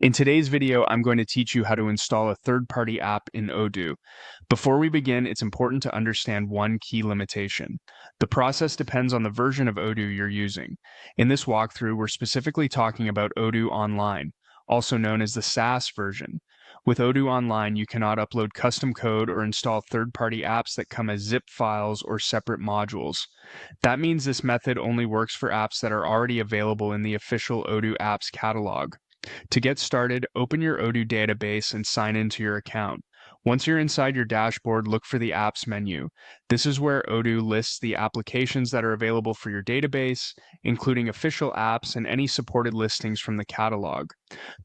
In today's video, I'm going to teach you how to install a third-party app in Odoo. Before we begin, it's important to understand one key limitation. The process depends on the version of Odoo you're using. In this walkthrough, we're specifically talking about Odoo Online, also known as the SaaS version. With Odoo Online, you cannot upload custom code or install third-party apps that come as zip files or separate modules. That means this method only works for apps that are already available in the official Odoo apps catalog. To get started, open your Odoo database and sign into your account. Once you're inside your dashboard, look for the Apps menu. This is where Odoo lists the applications that are available for your database, including official apps and any supported listings from the catalog.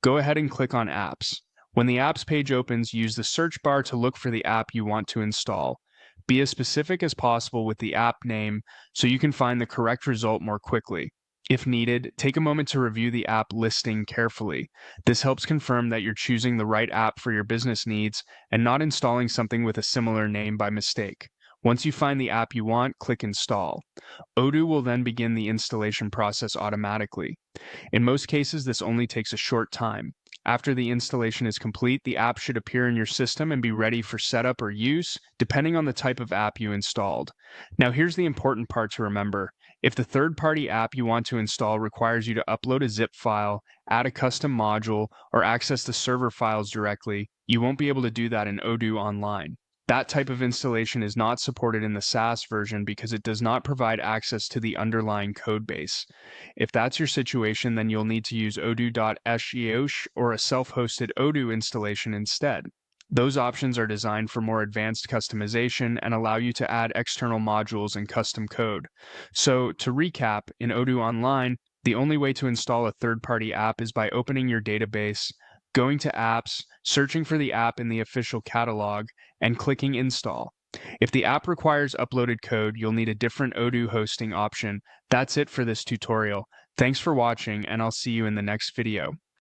Go ahead and click on Apps. When the Apps page opens, use the search bar to look for the app you want to install. Be as specific as possible with the app name so you can find the correct result more quickly. If needed, take a moment to review the app listing carefully. This helps confirm that you're choosing the right app for your business needs and not installing something with a similar name by mistake. Once you find the app you want, click Install. Odoo will then begin the installation process automatically. In most cases, this only takes a short time. After the installation is complete, the app should appear in your system and be ready for setup or use, depending on the type of app you installed. Now, here's the important part to remember. If the third-party app you want to install requires you to upload a zip file, add a custom module, or access the server files directly, you won't be able to do that in Odoo Online. That type of installation is not supported in the SaaS version because it does not provide access to the underlying codebase. If that's your situation, then you'll need to use odoo.sh or a self-hosted Odoo installation instead. Those options are designed for more advanced customization and allow you to add external modules and custom code. So, to recap, in Odoo Online, the only way to install a third-party app is by opening your database, going to Apps, searching for the app in the official catalog, and clicking Install. If the app requires uploaded code, you'll need a different Odoo hosting option. That's it for this tutorial. Thanks for watching, and I'll see you in the next video.